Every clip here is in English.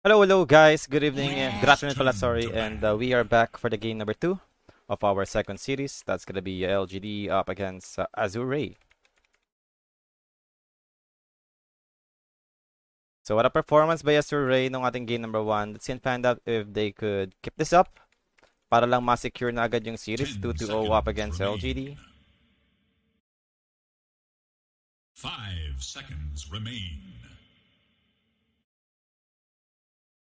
Hello, hello guys. Good evening. Good It's afternoon pala, time sorry. to And ban. we are back for the game number 2 of our second series. That's gonna be LGD up against Azure. So what a performance by Azure nung ating game number 1. Let's see and find out if they could keep this up para lang ma-secure na agad yung series 10 2-0 up seconds against remain. LGD. 5 seconds remain.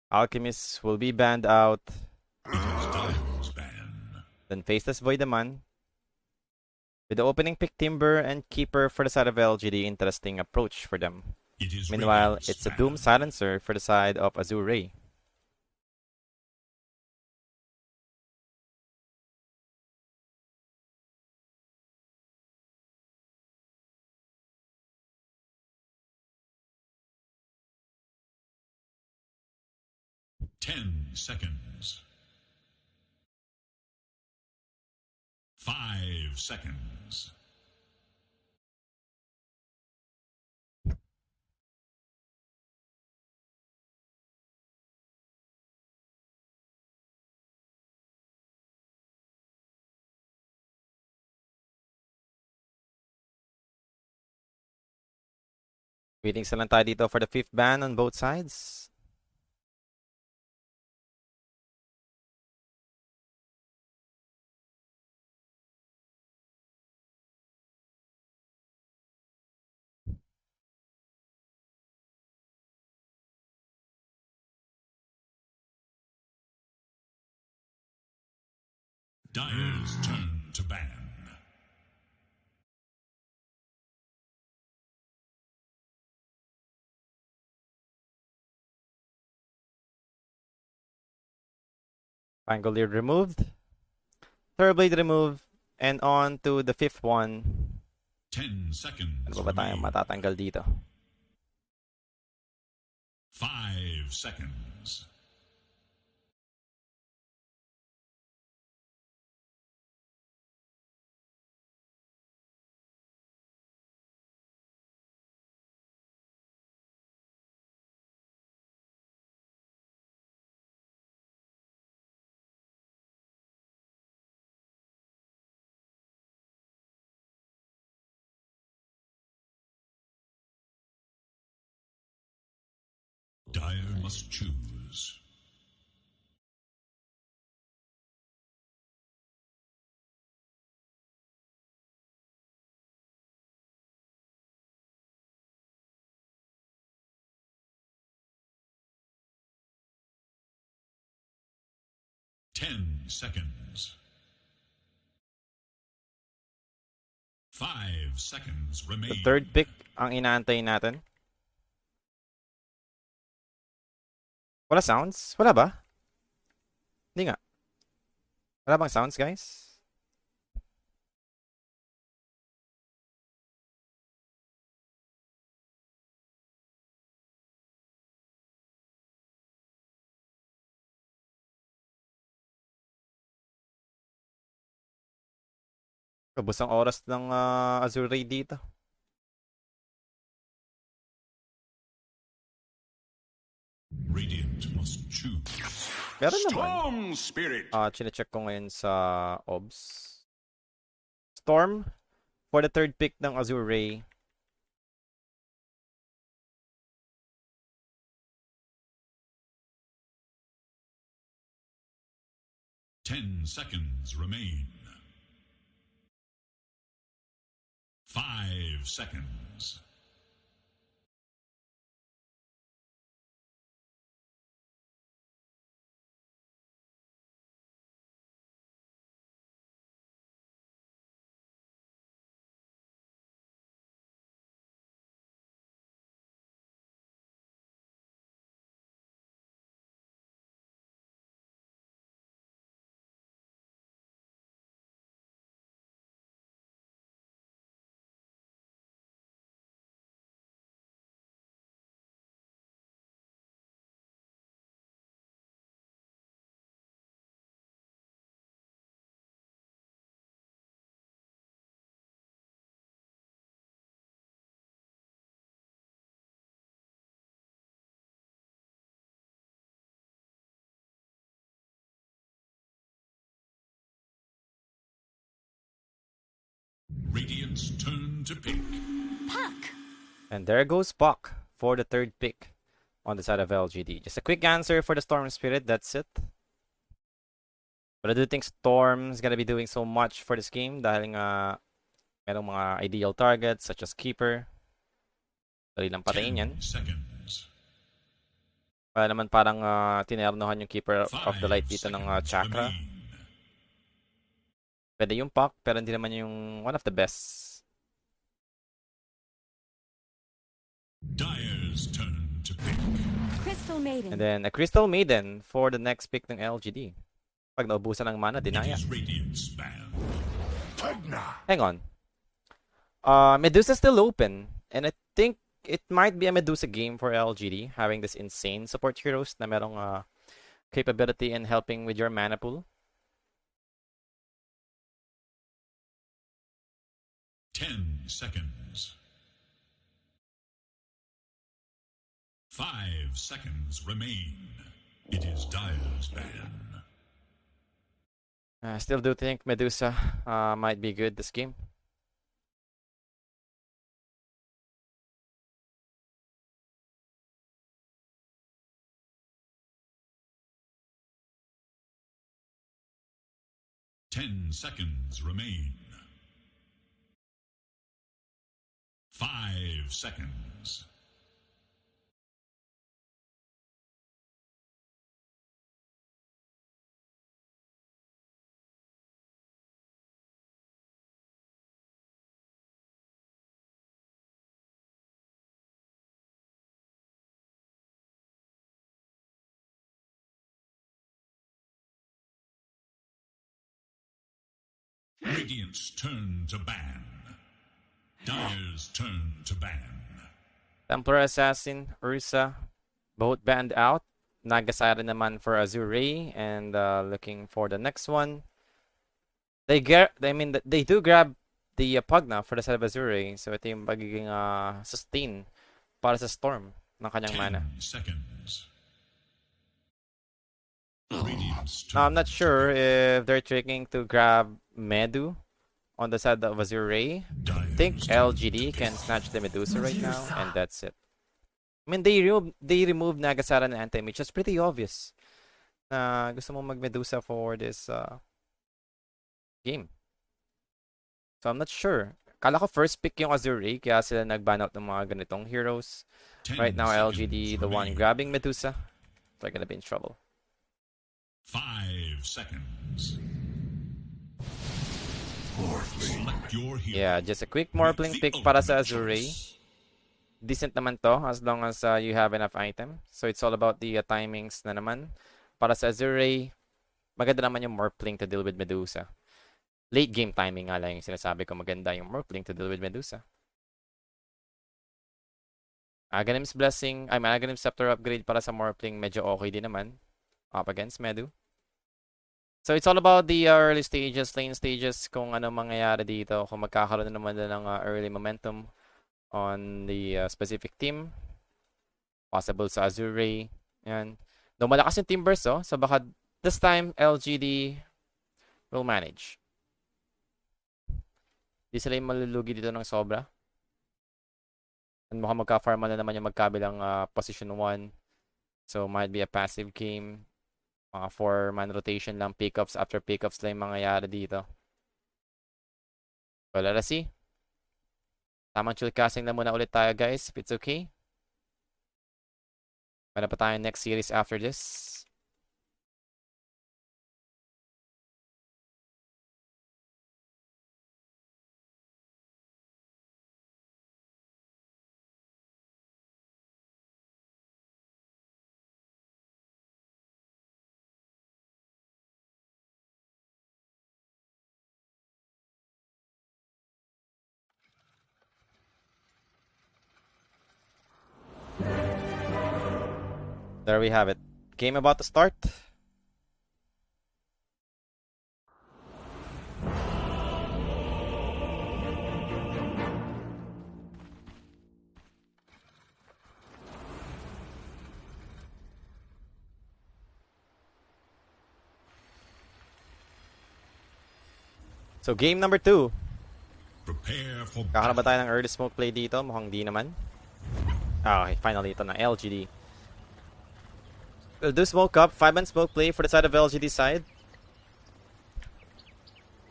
Alchemist will be banned out. It is Dire's ban. Then Faceless Void naman. With the opening pick Timber and Keeper for the side of LGD, interesting approach for them. It is Meanwhile, Radiant's it's a ban. Doom Silencer for the side of Azure. Ten seconds. 5 seconds. Waiting sa lang tayo dito for the 5th ban on both sides. Dire's turn to ban. Pangolier removed. Third removed. And on to the 5th one. 10 Ano seconds ba tayong remain. matatanggal dito? 5 seconds. Dire must choose. Ten seconds. 5 seconds The remain. third pick ang inaantay natin. Wala sounds? Wala ba? Hindi nga. Wala bang sounds, guys? Ubus ang oras ng Azure dito. Radiant must choose. Meron naman. Storm Spirit. Chinecheck ko ngayon sa OBS. Storm for the third pick ng Azure. 10 seconds remain. 5 seconds. Radiant's turn to pick. Puck. And there goes Puck for the third pick on the side of LGD. Just a quick answer for the Storm Spirit, that's it. But I do think Storm's gonna be doing so much for this game dahil nga merong mga ideal targets such as Keeper. Dali lang patayin yan. 10 seconds. Para naman parang tinernohan yung Keeper of the 5 Light dito ng seconds Chakra. remain. Pwede yung Puck, pero hindi naman yung one of the best. Dyer's turn to pick. Crystal Maiden. And then a Crystal Maiden for the next pick ng LGD. Pag naubusan ng mana, It dinaya. is Radiant's ban. Hang on. Medusa's still open. And I think it might be a Medusa game for LGD, having this insane support heroes na merong capability in helping with your mana pool. 10 seconds. 5 seconds remain. It is Dyer's ban. I still do think Medusa might be good this game. Ten seconds remain. 5 seconds. Radiant's turn to ban. Dyer's turn to ban. Templar Assassin, Ursa, both banned out. Nagasara naman for Azure and looking for the next one. They do grab the Pugna for the side of Azure, so ito yung magiging sustain para sa Storm ng kanyang 10 mana. seconds. Radiant's Now, I'm not turn to sure pick. if they're trying to grab Medu on the side of Azure. I think Dyer's turn LGD to can pick. snatch the Medusa right now, and that's it. I mean, they removed Nagasara and Anti-Mage. It's pretty obvious na gusto mo mag-Medusa for this game. So, I'm not sure. Kala ko first pick yung Azure, kaya sila nag-ban out ng mga ganitong heroes. 10 Right now, seconds LGD, the one remain. grabbing Medusa. They're gonna be in trouble. 5 seconds. Select your hero. Yeah, just a quick Morpling pick para sa Azure. Decent naman to as long as you have enough item. So it's all about the timings na naman. Para sa Azure, maganda naman yung Morpling to deal with Medusa. Late game timing nga lang yung sinasabi ko, maganda yung Morpling to deal with Medusa. Aghanim's Blessing, Aghanim's Scepter upgrade para sa Morpling, medyo okay din naman. Up against Medu. So it's all about the early stages, lane stages, kung ano mangyayari dito, kung magkakaroon na naman ng early momentum on the specific team. Possible sa Azure. Yan. Though malakas yung Timbers, oh. So baka this time, LGD will manage. Di sila yung malulugi dito ng sobra. And mukhang magka-farma na naman yung magkabilang position 1. So might be a passive game. Mga 4-man rotation lang, pickups after pickups lang yung mangyayari dito. So, let's see. Tamang chillcasting na muna ulit tayo, guys, if it's okay. Meron pa tayo next series after this. There we have it. Game about to start. So game number 2. Prepare for Kakaroon ba tayo ng early smoke play dito? Mukhang di naman. Okay, finally ito na, LGD. We'll do smoke up, 5-man smoke play for the side of LGD side.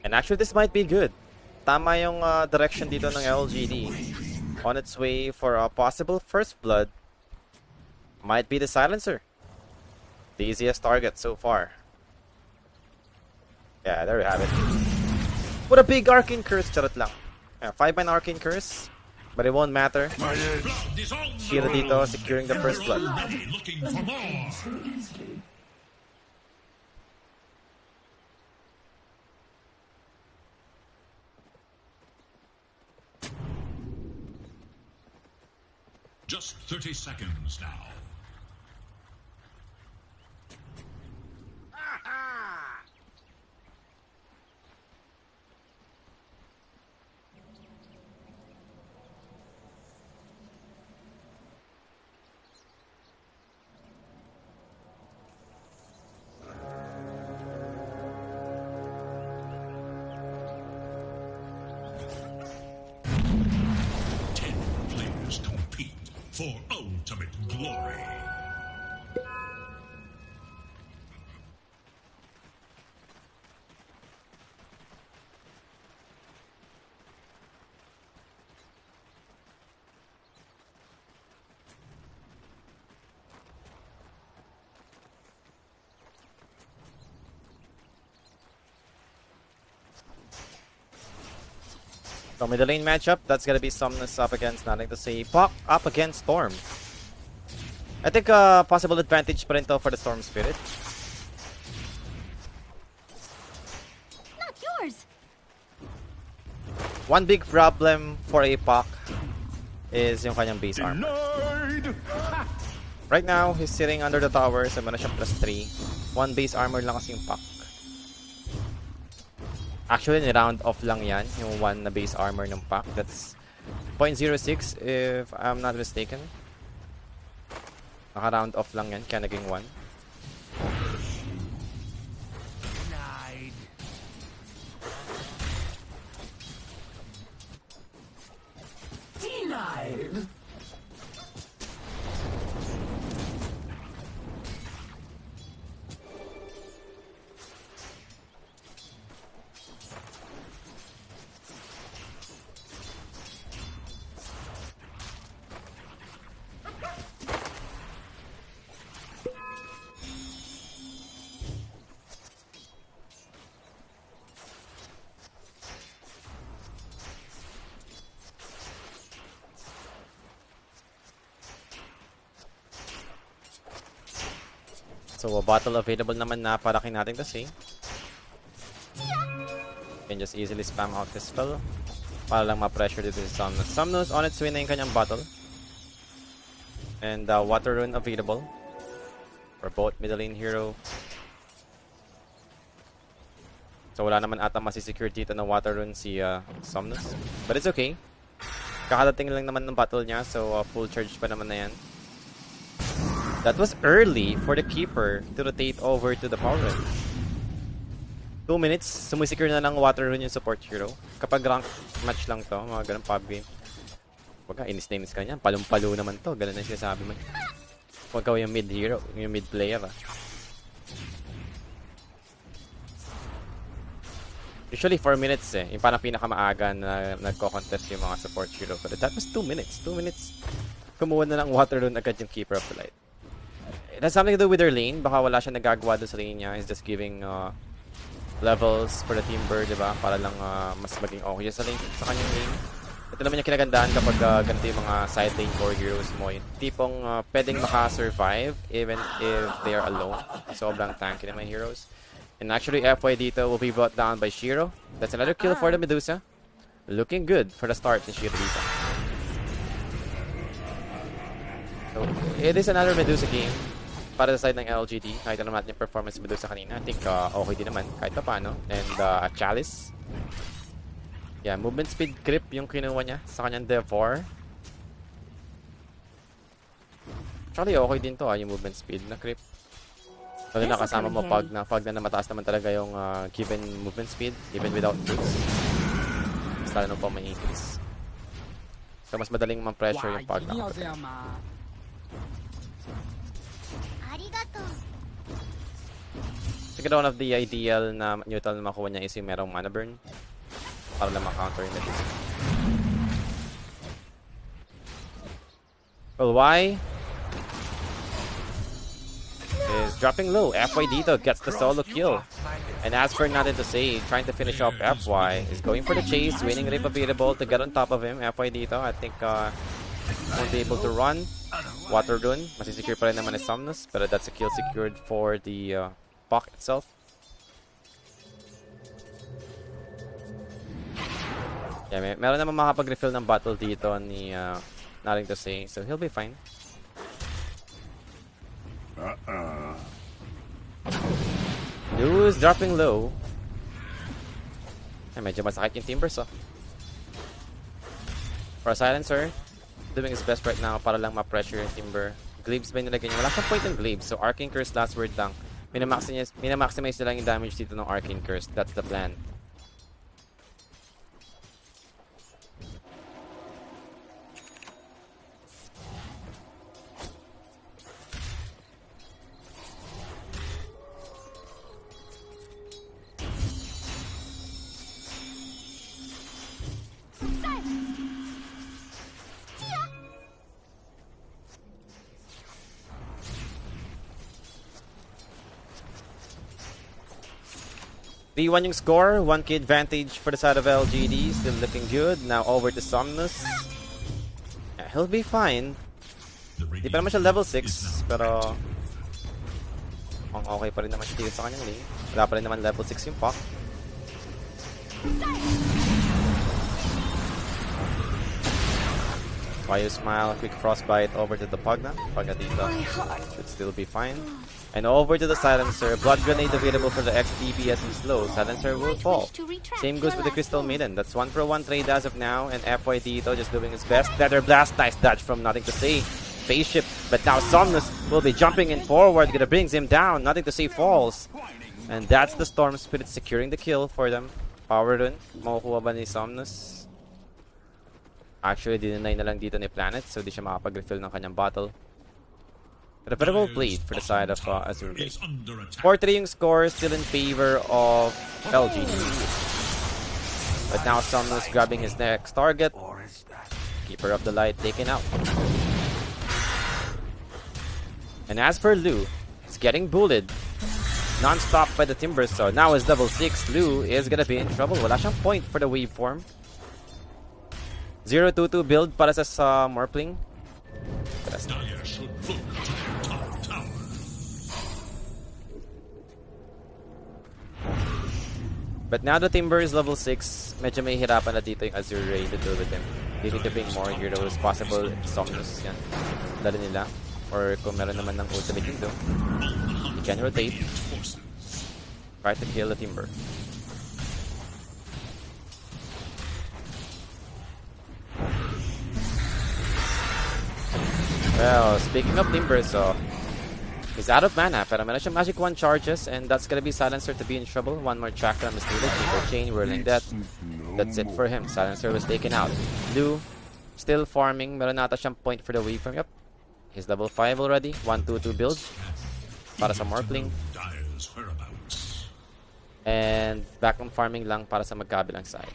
And actually, this might be good. Tama yung direction dito ng LGD. On its way for a possible first blood. Might be the silencer. The easiest target so far. Yeah, there we have it. What a big arcane curse, charot lang. Yeah, 5-man arcane curse, but it won't matter. Shira dito securing the first blood. looking for more. Just 30 seconds now. For ultimate glory. So middle lane matchup, that's gonna be Somnus up against, nothing to say, Puck up against Storm. I think possible advantage pa rin to for the Storm Spirit. Not yours. One big problem for a Puck is yung kanyang base armor. Right now, he's sitting under the tower, so meron siyang +3. One base armor lang kasi yung Puck. Actually, ni-round off lang yan, yung one na base armor ng Puck. That's 0.06 if I'm not mistaken. Naka-round off lang yan, kaya naging 1. Denied. So, a bottle available naman na para kin natin kasi. You can just easily spam out this spell para lang ma-pressure dito si Somnus. Somnus on its way na yung kanyang bottle. And water rune available for both middle lane hero. So, wala naman ata masisecure dito na water rune si Somnus. But it's okay. Kakadating lang naman ng battle niya, so full charge pa naman na yan. That was early for the keeper to rotate over to the power run. 2 minutes, sumisecure na ng water rune yung support hero. Kapag rank match lang to, mga ganun pub game. Wag ka, inis na inis ka niyan. Palong-palo naman to, ganun na sinasabi mo. Huwag ka yung mid hero, yung mid player. Usually 4 minutes eh, yung parang pinakamaaga na nagko-contest yung mga support hero. But that was 2 minutes. 2 minutes, kumuha na ng water rune agad yung keeper of the light. It has something to do with their lane. Baka wala siya nagagawa doon sa lane niya. He's just giving levels for the Timber, diba? Para lang mas maging okay sa lane, sa kanyang lane. Ito naman yung kinagandaan kapag ganito yung mga side lane core heroes mo. Yung tipong pwedeng maka-survive even if they are alone. Sobrang tanky na mga heroes. And actually, FY dito will be brought down by Shiro. That's another kill for the Medusa. Looking good for the start ni Shiro dito. So, it is another Medusa game para sa side ng LGD. Nakita naman natin yung performance ng Medusa kanina. I think okay din naman kahit pa paano. And Chalice. Yeah, movement speed creep yung kinuha niya sa kanyang Devour. Actually, okay din to yung movement speed na creep. Lalo na kasama mo pag na mataas naman talaga yung given movement speed even without boots. lalo pa may increase. So mas madaling ma-pressure yung pag nakapatay. Siguro one of the ideal na neutral na makuha niya is yung merong mana burn para lang ma-counter yung DPC. Well, why? Is dropping low. FY dito gets the solo kill. And as for nothing to say, trying to finish off FY is going for the chase, winning rip available to get on top of him. FY dito, I think won't be able to run. Water dun, masisecure pa rin naman ni Somnus, pero that's a kill secured for the Puck itself. Yeah, meron naman makapag-refill ng battle dito ni nothing to say, so he'll be fine. Lew's dropping low. Ay, medyo masakit yung Timbers, oh. For a silencer, doing his best right now para lang ma-pressure yung Timber. Glaives ba yung nilagay niya? Wala siyang point in Glaives, so Arcane Curse last word lang. Minamaximize nila yung damage dito ng Arcane Curse. That's the plan. D1 yung score, 1k advantage for the side of LGD, still looking good. Now over to Somnus. Yeah, he'll be fine. Di pa naman siya level 6, pero okay pa rin naman siya dito sa kanyang lane. Wala pa rin naman level 6 yung Puck. Bio smile, quick frostbite over to the Pugna. Pugna dito should still be fine. And over to the Silencer. Blood Grenade available for the XDPS is slow. Silencer will fall. Same goes with the Crystal Maiden. That's 1-for-1 trade as of now. And FY Dito just doing his best. Nether Blast, nice dodge from Nothing to Say. Spaceship. But now Somnus will be jumping in forward. Gonna brings him down. Nothing to Say falls. And that's the Storm Spirit securing the kill for them. Power dun. Makukuha ba ni Somnus? Actually, dinenay na lang dito ni Planet. So di siya makapag-refill ng kanyang bottle. But a very well played for the side of Azure. 4-3 yung score, still in favor of LGD. But now Somnus grabbing his next target. Keeper of the Light taken out. And as for Lu, he's getting bullied non-stop by the Timbers. So now is level 6. Lu is gonna be in trouble. Wala siyang point for the waveform. 0-2-2 build para sa Morpling. But now the Timber is level 6, medyo may hirapan na dito yung Azure Ray to deal with him. They need to bring more heroes possible. Somnus yan. Dala nila. Or kung meron naman ng ultimate dito, he can rotate. Try to kill the Timber. Well, speaking of Timber, so he's out of mana, pero meron siyang Magic 1 charges, and that's gonna be Silencer to be in trouble. One more chakra is needed. Keeper chain, whirling that. That's it for him. Silencer was taken out. Lu, still farming. Meron nata siyang point for the waveform. Yep. He's level 5 already. 1-2-2 build. Para sa Morpling. And back on farming lang para sa magkabilang side.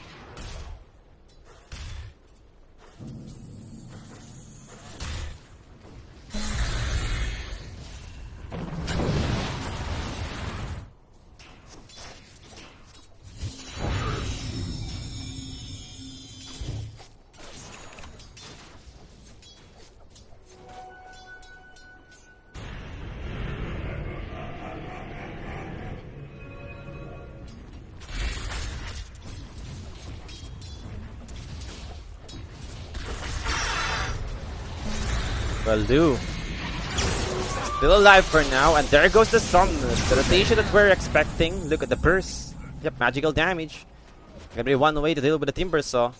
Well, Lu still alive for now, and there goes the Somnus. The rotation that we're expecting. Look at the burst. Yep, magical damage. Gonna be one way to deal with the Timbersaw.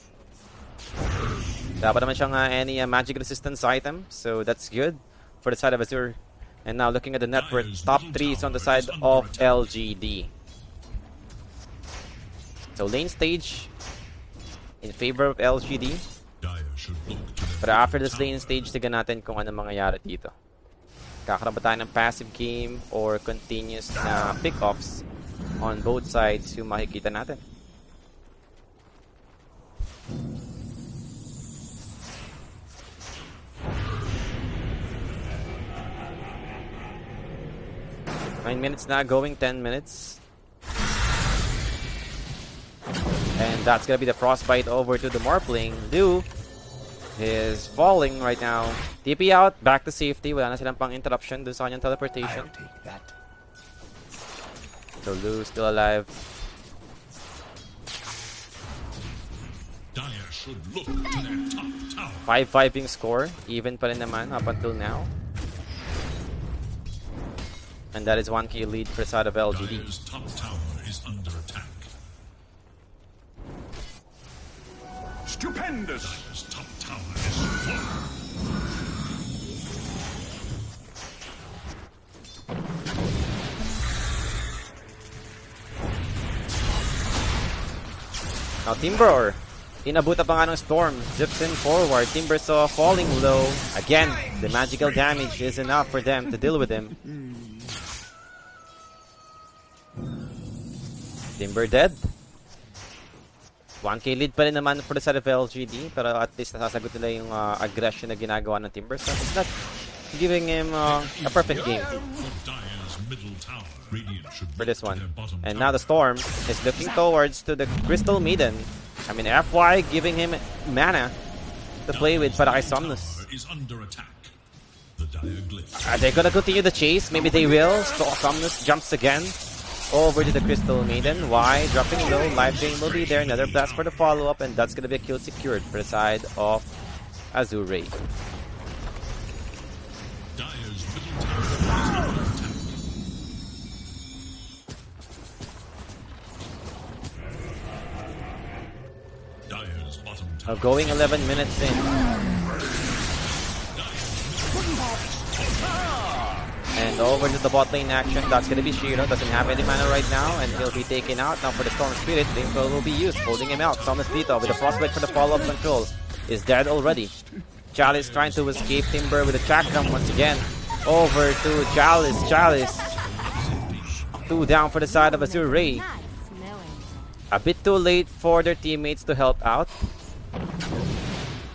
Dapat naman siyang any magic resistance item, so that's good for the side of Azure. And now looking at the net worth, top 3 is on the side of LGD. So lane stage, in favor of LGD. Dire should look to their Pero after this tower. lane stage, tignan natin kung ano mangyayari dito. Kakaroon ba tayo ng passive game or continuous na pick-offs on both sides yung makikita natin. Nine minutes na, going 10 minutes. And that's gonna be the frostbite over to the Morphling. Liu is falling right now. TP out, back to safety. Wala na silang pang interruption dun sa kanyang teleportation. I'll take that. So Liu still alive. Dire should look to their top tower. 5-5 yung score. Even pa rin naman up until now. And that is 1k lead for side of LGD. Dire's top tower is under attack. Stupendous! Dire's top tower is full. Now Timber, inabuta pa nga ng Storm, zips in forward. Timber saw falling low. Again, the magical damage is enough for them to deal with him. Timber dead. 1k lead pa rin naman for the side of LGD, pero at least nasasagot nila yung aggression na ginagawa ng Timber. So it's not giving him a perfect game Dire's middle tower. Radiant should for look this to one. their bottom And tower. now the Storm is looking towards to the Crystal Maiden. I mean, FY giving him mana to play with para kay Somnus. Tower is under attack. The Dire glyph. Are they gonna continue the chase? Maybe they will. So Somnus jumps again over to the Crystal Maiden. Why? Dropping low. Life Drain will be there. Another blast for the follow-up, and that's gonna be a kill secured for the side of Azure. Dire's middle tower is under attack. Dire's bottom tower. Going 11 minutes in. And over to the bot lane action. That's gonna be Shiro. Doesn't have any mana right now, and he'll be taken out. Now for the Storm Spirit, the info will be used, holding him out. Thomas Dito with the frostbite for the follow-up control is dead already. Chalice trying to escape Timber with a track jump once again. Over to Chalice. Chalice. 2 down for the side of Azure. Nice knowing. A bit too late for their teammates to help out.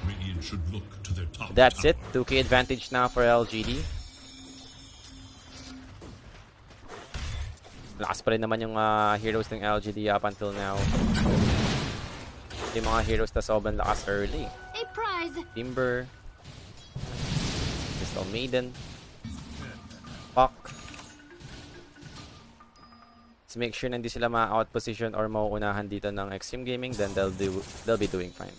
Radiant should look to their top That's tower. it. 2k advantage now for LGD. Lakas pa rin naman yung heroes ng LGD up until now. Yung mga heroes na sobrang lakas early. A prize. Timber. Crystal Maiden. Puck. Let's make sure na hindi sila ma-out position or mauunahan dito ng Extreme Gaming, then they'll be doing fine.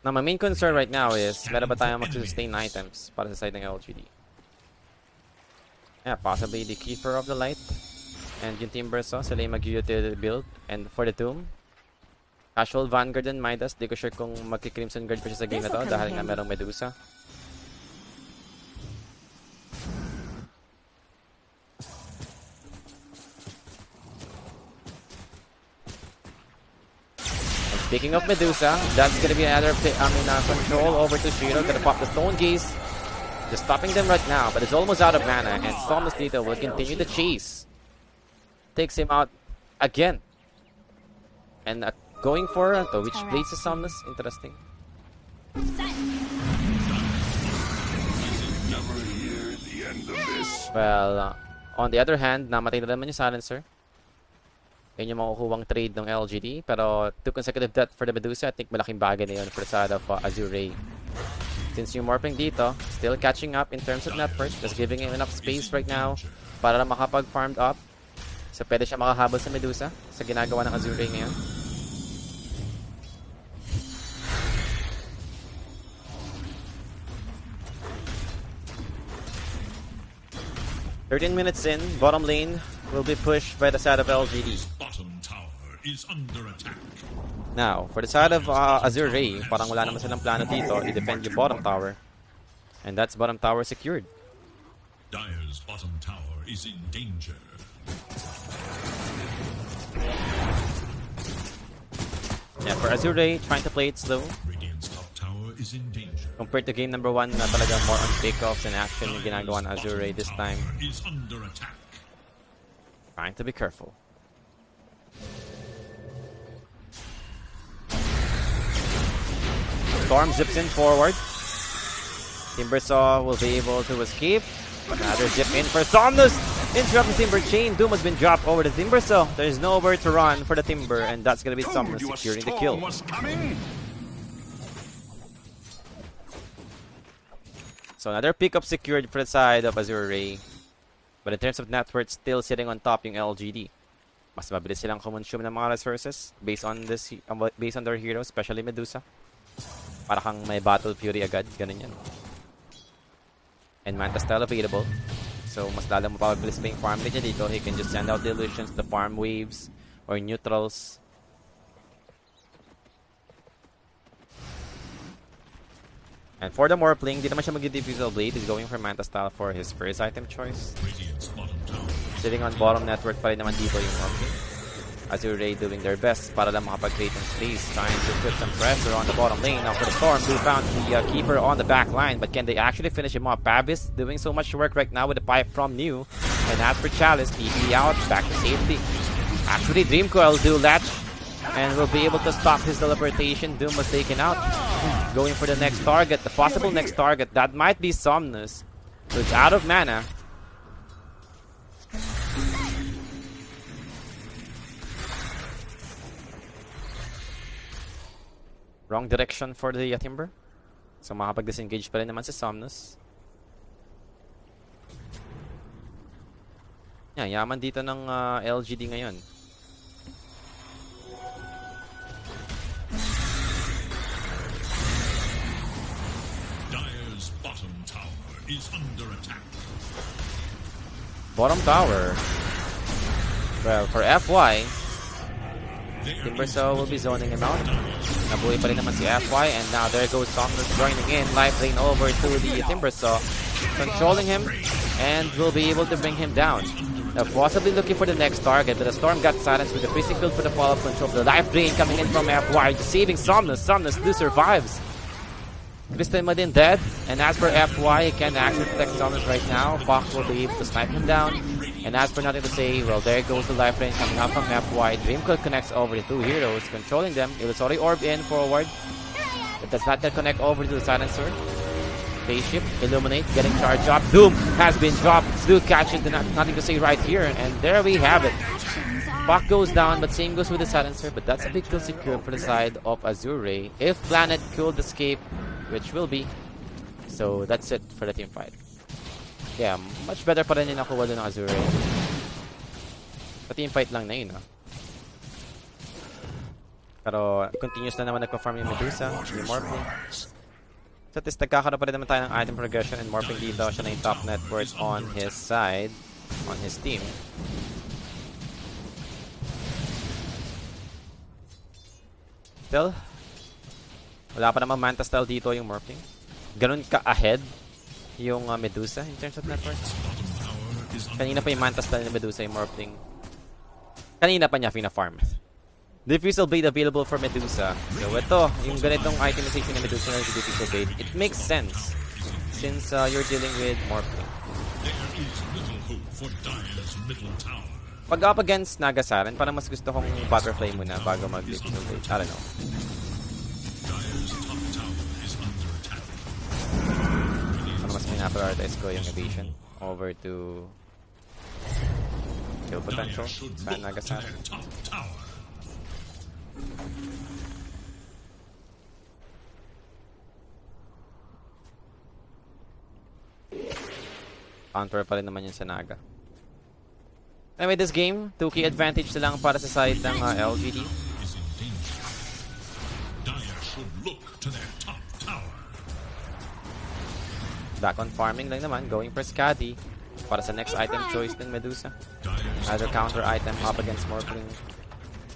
Now, my main concern right now is meron ba tayong mag-sustain items para sa side ng LGD? Yeah, possibly the Keeper of the Light and yung Timber Saw, sila yung mag-utility build. And for the Tomb, Casual Vanguard and Midas, di ko sure kung magki-Crimson Guard pa siya sa game na to dahil nga merong Medusa. And speaking of Medusa, that's gonna be another control over to Shiro. Gonna pop the Stone Gaze. Just stopping them right now, but it's almost out of mana, and Somnus Dito will continue the chase. Takes him out again. And going for which plays the Somnus? Interesting. Well, on the other hand, namatay na naman yung Silencer. Yun yung makukuhang trade ng LGD. Pero 2 consecutive death for the Medusa, I think malaking bagay na yun for the side of Azure. Since yung Morphling dito, still catching up in terms of net worth, just giving him enough space right now para makapag-farmed up. So pwede siya makahabol sa Medusa sa ginagawa ng Azure ngayon. "13 minutes in, bottom lane will be pushed by the side of LGD. Bottom tower is under attack. Now, for the side of Azure, parang wala naman silang plano dito i-defend yung bottom tower. And that's bottom tower secured. Dire's bottom tower is in danger. Yeah, for Azure, trying to play it slow. Radiant's top tower is in danger. Compared to game number 1 na talaga more on takeoffs and action yung ginagawa ng Azure this time. Is under attack. Trying to be careful. Storm zips in forward. Timbersaw will be able to escape. Another zip in for Somnus. Interrupt the Timber chain. Doom has been dropped over the Timbersaw. There's nowhere to run for the Timber, and that's gonna be Somnus securing the kill. So another pickup secured for the side of Azure Ray. But in terms of net worth, still sitting on top yung LGD. Mas mabilis silang kumonsume ng mga resources based on their heroes, especially Medusa. Para kang may Battle Fury agad, ganun yan. And Manta still available. So mas lalo mapapabilis pa yung farm niya dito. He can just send out the illusions, the farm waves, or neutrals. And for the Morphling, di naman siya mag-Diffusal Blade. He's going for Manta style for his first item choice. Sitting on bottom network pa rin naman dito yung Morphling. Azure Ray doing their best para lang makapag-create ng space, trying to put some pressure on the bottom lane. Now for the Storm, Blue found the Keeper on the back line, but can they actually finish him off? Pavis doing so much work right now with the pipe from New. And as for Chalice, TP out, back to safety. Actually, Dream Coil do latch and will be able to stop his teleportation. Doom was taken out. Going for the next target, the possible next target. That might be Somnus. So it's out of mana. Wrong direction for the Timber. So makapag-disengage pa rin naman si Somnus. Yeah, yaman dito ng LGD ngayon. Dire's bottom tower is under attack. Bottom tower. Well, for FY, Timbersaw will be zoning him out. Nabuhay pa rin naman si FY, and now there goes Somnus joining in. Life lane over to the Timbersaw, controlling him, and will be able to bring him down. Possibly looking for the next target, but the Storm got silenced with the freezing field for the follow-up control. The life drain coming in from FY, saving Somnus. Somnus still survives. Crystal Madin dead, and as for FY, he can actually protect Somnus right now. Fox will be able to snipe him down. And as for nothing to say, well, there goes the life drain coming out from FY. Dreamcoil connects over the two heroes, controlling them. Illusory Orb in forward. It does not get connect over to the Silencer. Spaceship, Illuminate, getting charged up. Doom has been dropped. Still catches the nothing to say right here. And there we have it. Bach goes down, but same goes with the Silencer. But that's a big kill secure for the side of Azure. If Planet could escape, which will be. So that's it for the team fight. Yeah, much better pa rin yung nakuha doon ng Azure. Sa team fight lang na yun, ha? Pero continuous na naman nagpa-farm yung Medusa, yung Morphling. So at least nagkakaroon pa rin naman tayo ng item progression, and Morphling dito siya na yung top net worth on his side, on his team. Still, wala pa naman Manta style dito yung Morphling. Ganun ka-ahead yung Medusa in terms of network. Kanina pa yung Manta style ni Medusa yung Morphling. Kanina pa niya fina-farm. Diffusal Blade available for Medusa. So ito, yung ganitong itemization ni Medusa na Diffusal Blade, it makes sense since you're dealing with Morphling. Pag up against Nagasaran, parang mas gusto kong Butterfly muna bago mag-Diffusal Blade. I don't know. Mas pinaprioritize ko yung evasion over to kill potential sa Nagasaki. Counter pa rin naman yun sa Naga. Anyway, this game, 2k advantage na lang para sa side ng LGD. Back on farming lang naman, going for Skadi para sa next item choice ng Medusa. Either counter item up against Morphling,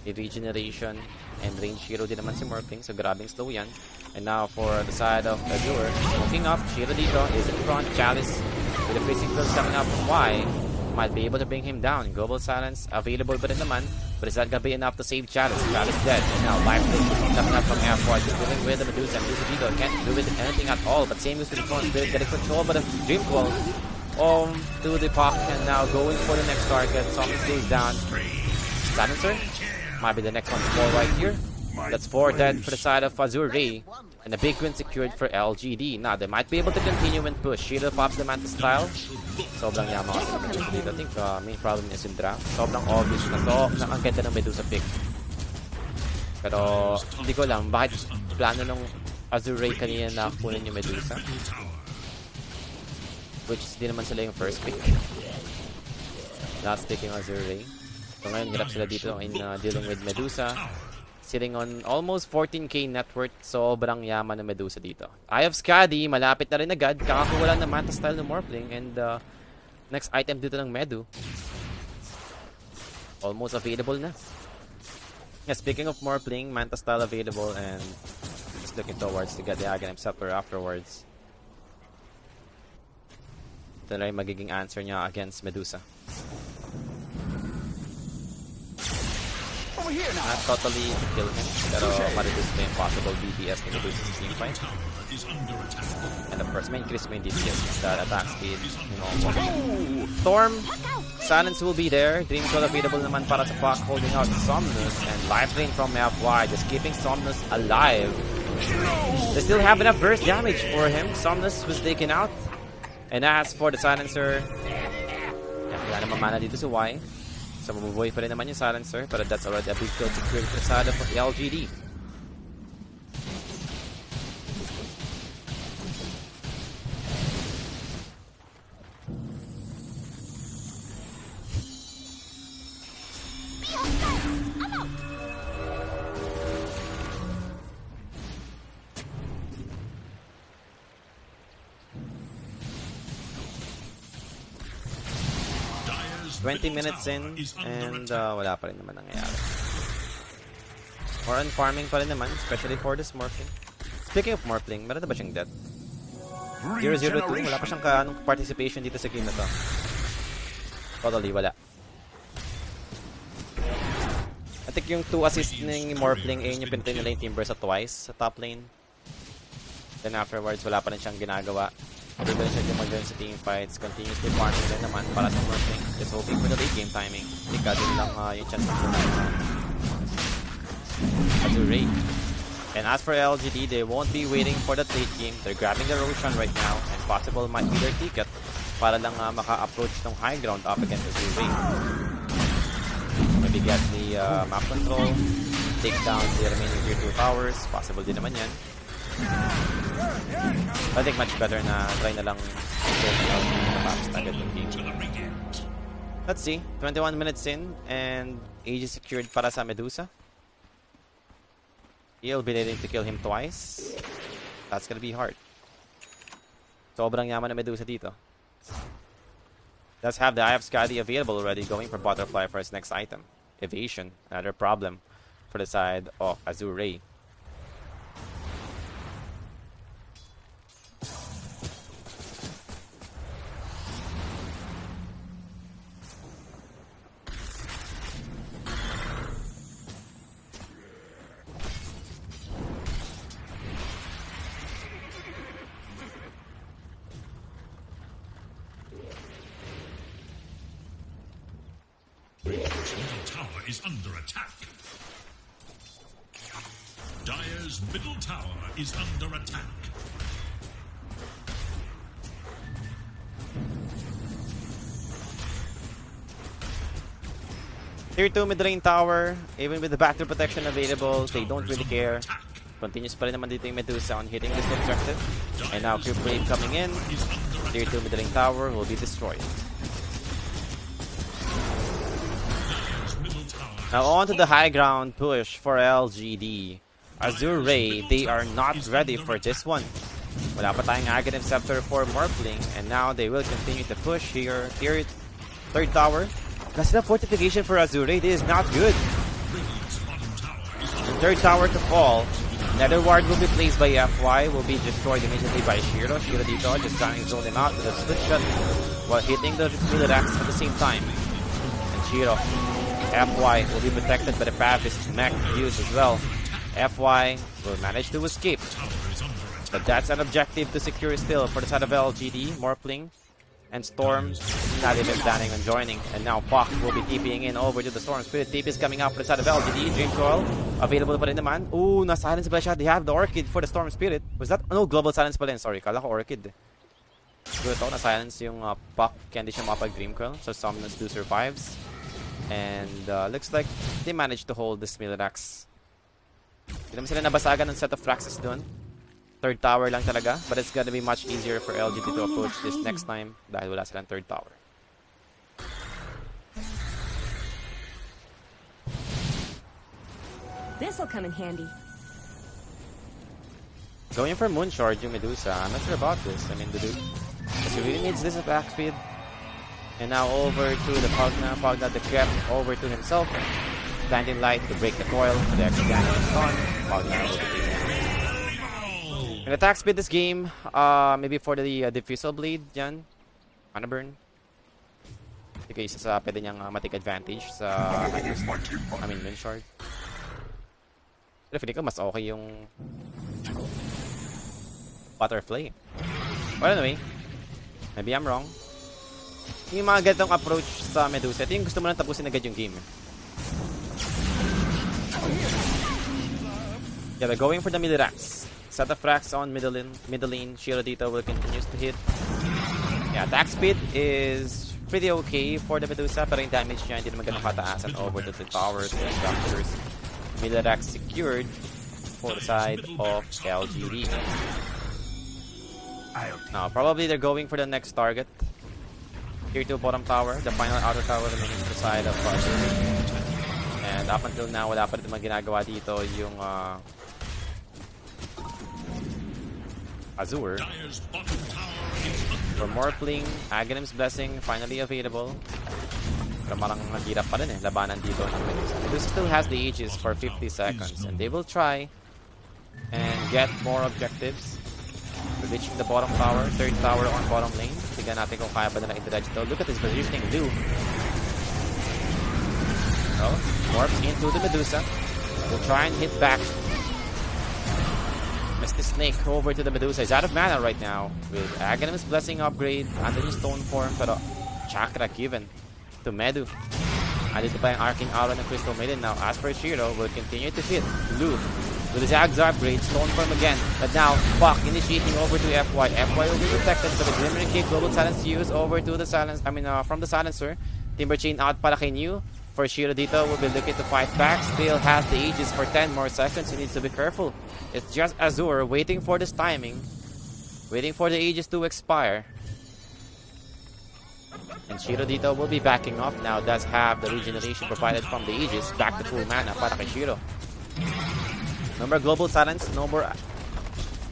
regeneration, and range hero din naman si Morphling, so grabing slow yan. And now for the side of Azure, smoking up, Shiro dito is in front, Chalice with the freezing field coming up from Y, might be able to bring him down. Global Silence available pa rin naman. But is that gonna be enough to save Chalice? Chalice dead. And now life coming out from Airport. Just dealing with the Medusa. And Medusa Dito can't do with anything at all. But same goes with the Thorn Spirit. Getting control but a Dream Coil to the pocket. And now going for the next target. Something goes down. Silencer might be the next one to fall right here. That's 4 dead for the side of Azure Ray. And a big win secured for LGD. Now, they might be able to continue and push. Shield pops the Manta style. Sobrang yaman kasi ng Medusa dito. I think main problem niya yung draft. Sobrang obvious na to. Ang ganda ng Medusa pick. Pero, hindi ko lang. Bakit plano ng Azure Ray kanina na kunin yung Medusa? Which di naman sila yung first pick. Last pick yung Azure Ray. So ngayon, hirap sila dito in dealing with Medusa. Sitting on almost 14k net worth. Sobrang yaman ng Medusa dito. Eye of Skadi, malapit na rin agad. Kakakuha lang ng Manta style ng Morphling. And next item dito ng Medu. Almost available na. Yeah, speaking of Morphling, Manta style available. And just looking towards to get the Aghanim Scepter afterwards. Ito na rin magiging answer niya against Medusa. Not totally to kill him, pero ma-reduce pa yung possible DPS ni Medusa sa team fight. And of course, may increase mo yung DPS sa attack speed. Storm, Silence will be there. Dream Coil available naman para sa Pac, holding out Somnus. And Life Drain from FY, just keeping Somnus alive. They still have enough burst damage for him. Somnus was taken out. And as for the Silencer, wala naman mana dito sa Y. So mabubuhay pa rin naman yung Silencer, but that's already a big kill secured for the side of LGD. $20 minutes in, and wala pa rin naman nangyayari. More on farming pa rin naman, especially for this Morphling. Speaking of Morphling, meron na ba siyang death? 002, wala pa siyang anong participation dito sa game na to. Totally, wala. I think yung 2 assists ng Morphling, yun yung pinatay nila yung Timber sa twice sa top lane. Then afterwards, wala pa rin siyang ginagawa. Hindi ba rin siya mag-join sa team fights, continuously farming din naman para sa Morphling. Just hoping for the late game timing. Because yun lang yung chance ng Azure. And as for LGD, they won't be waiting for that late game. They're grabbing the Roshan right now, and possible might be their ticket para lang maka-approach ng high ground up against Azure. Maybe get the map control, take down the remaining tier 2 towers. Possible din naman yan. I think much better na try na lang agad yung game. Let's see, 21 minutes in and age is secured para sa Medusa. He'll be needing to kill him twice. That's gonna be hard. Sobrang yaman na Medusa dito. Does have the Eye of Skadi available already, going for Butterfly for his next item. Evasion, another problem for the side of Azure. Is under attack. Dire's middle tower is under attack. Tier 2 mid-lane tower, even with the backdoor protection available, they don't really care. Continues pa rin naman dito yung Medusa on hitting this objective. And now Cube Brave coming in. Tier 2 mid-lane tower will be destroyed. Now on to the high ground push for LGD. Azure, they are not ready for this one. Wala pa tayong Aghanim Scepter for Morphling, and now they will continue to push here. Tier 3rd tower. That's the fortification for Azure. This is not good. The 3rd tower to fall. Another ward will be placed by FY, will be destroyed immediately by Shiro. Shiro dito just trying to zone him out with a split shot while hitting the Relax at the same time. And Shiro FY will be protected by the path is mech use as well. FY will manage to escape. But that's an objective to secure still for the side of LGD. Morphling and Storm not even planning on joining. And now Puck will be TPing in over to the Storm Spirit. TP is coming up for the side of LGD. Dream Coil available pa rin naman. Ooh, na-silence pala siya. They have the Orchid for the Storm Spirit. Was that? No, Global Silence pala yun. Sorry, kala ko Orchid. Good ito, na-silence yung Puck. Kaya hindi siya mapag Dream Coil. So Somnus 2 survives. And looks like they managed to hold the Smilax. Hindi naman sila nabasagan ng set of Fraxes doon. Third tower lang talaga, but it's gonna be much easier for LGD to approach this next time dahil wala silang third tower. This'll come in handy. Going for Moonshard yung Medusa, I'm not sure about this. I mean, the dude, because he really needs this attack speed. And now over to the Pugna. Pugna the Crep over to himself. Blinding Light to break the coil. The extra damage is gone. Pugna will be and attack speed this game, maybe for the Diffusal Blade dyan. Mana burn. Sige, isa sa pwede niyang matik advantage sa Moonshard. Pero feeling ko mas okay yung Butterfly. Well, anyway, maybe I'm wrong. Yung mga ganitong approach sa Medusa, ito yung gusto mo lang tapusin agad yung game. Yeah, they're going for the Milirex. Set of frags on middle lane. Shirodito will continue to hit. Yeah, attack speed is pretty okay for the Medusa, pero yung damage niya hindi naman ganun kataasan over the towers and structures. Milirex secured for the side of LGD. Now, probably they're going for the next target. Tier 2 bottom tower, the final outer tower remaining to the side of Azure. And up until now, wala pa rin naman ginagawa dito yung Azure. For Morphling, Aghanim's Blessing finally available. Pero marang naghirap pa rin labanan dito ng Medusa. Medusa still has the Aegis for 50 seconds and they will try and get more objectives. Reaching the bottom tower, third tower on bottom lane. Tignan natin kung kaya ba nila i-dredge ito. Look at this positioning, Lu. So, morphs into the Medusa. Will try and hit back. Mr. Snake over to the Medusa. He's out of mana right now with Aghanim's Blessing upgrade, Anthony's Stone Form, pero Chakra given to Medu. Andito pa yung Arcane Aura ng Crystal Maiden. Now, as for Shiro, will continue to hit Lu with his Axe upgrade, Stone Form again. But now, Puck initiating over to FY. FY will be protected, but the Glimmering Cape Global Silence used over to the silence. From the Silencer. Timber Chain out para kay New. For Shiro dito, will be looking to fight back. Still has the Aegis for 10 more seconds. He needs to be careful. It's just Azure waiting for this timing. Waiting for the Aegis to expire. And Shiro dito will be backing up. Now does have the regeneration provided from the Aegis. Back to full mana para kay Shiro. No more Global Silence. No more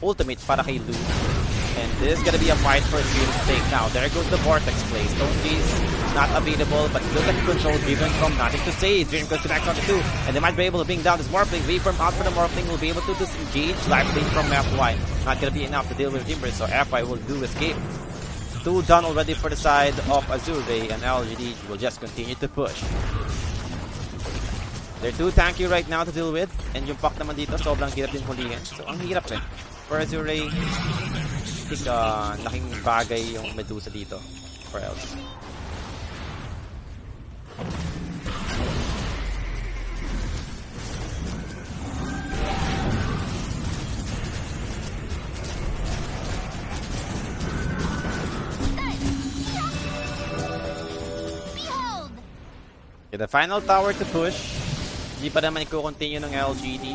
ultimate para kay Lu. And this is gonna be a fight for Shiro's stake. Now there goes the Vortex play. Stone Freeze not available, but look at the control given from nothing to say. Dream goes to back on the 2, and they might be able to bring down this Morphling. Reform out for the Morphling will be able to disengage. Life Blade from FY. Not gonna be enough to deal with Timber, so FY will do escape. 2 done already for the side of Azure, and LGD will just continue to push. They're too tanky right now to deal with, and yung Puck naman dito, sobrang hirap din hulihin. So, ang hirap rin. For Azure, I think laking bagay yung Medusa dito for LGD. Okay, the final tower to push. Hindi pa naman i-continue ng LGD.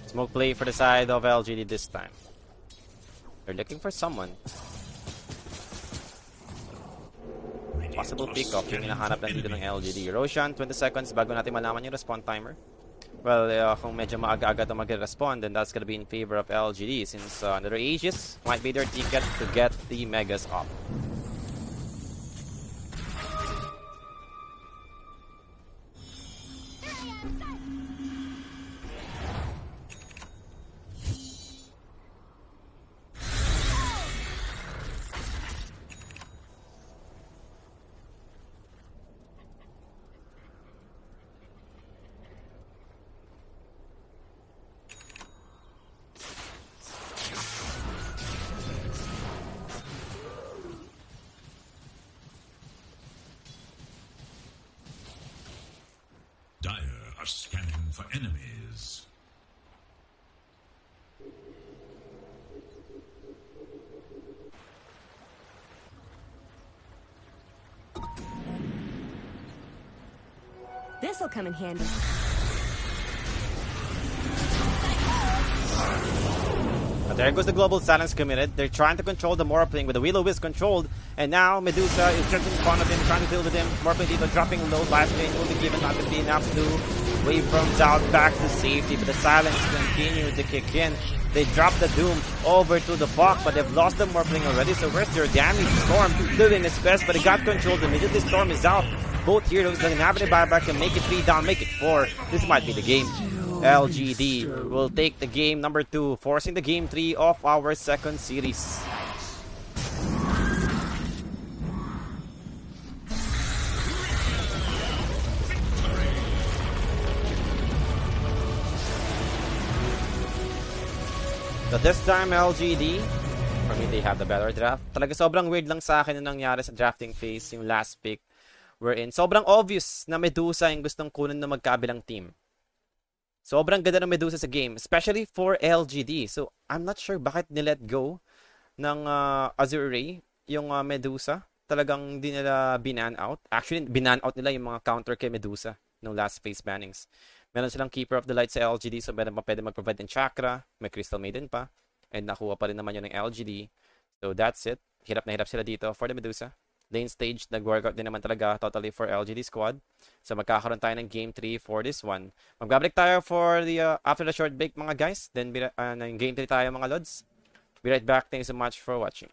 Smoke play for the side of LGD this time. They're looking for someone. Possible pick-off yung hinahanap lang dito ng LGD. Roshan, 20 seconds bago natin malaman yung respawn timer. Well, kung medyo maaga-aga ito mag-respond, then that's gonna be in favor of LGD since another Aegis might be their ticket to get the Megas up. Dire are scanning for enemies. This'll come in handy. But there goes the global silence committed. They're trying to control the Morphling, but the Will-O-Wisp controlled. And now Medusa is just in front of him, trying to deal with him. Morphling Diva dropping low, last lane will be given, not going to be enough to wave from out back to safety. But the silence continues to kick in. They drop the Doom over to the Buck, but they've lost the Morphling already. So where's their damage? Storm doing his best, but it got controlled. Immediately Storm is out. Both heroes doesn't have any buyback and make it 3 down, make it 4. This might be the game. LGD will take the game number 2, forcing the game 3 of our second series. So this time LGD, for me they have the better draft. Talaga sobrang weird lang sa akin yung nangyari sa drafting phase, yung last pick we're in. Sobrang obvious na Medusa yung gustong kunin na magkabilang team. Sobrang ganda ng Medusa sa game, especially for LGD. So, I'm not sure bakit nilet go ng Azure Ray yung Medusa. Talagang di nila binan out. Actually, binan out nila yung mga counter kay Medusa no last phase bannings. Meron silang Keeper of the Light sa LGD, so meron pa pwede mag-provide ng Chakra. May Crystal Maiden pa. And nakuha pa rin naman yun ng LGD. So, that's it. Hirap na hirap sila dito for the Medusa. Lane stage, nag-workout din naman talaga totally for LGD squad. So magkakaroon tayo ng game 3 for this one. Magbabalik tayo for the after the short break mga guys. Then game 3 tayo mga lods. Be right back. Thanks so much for watching.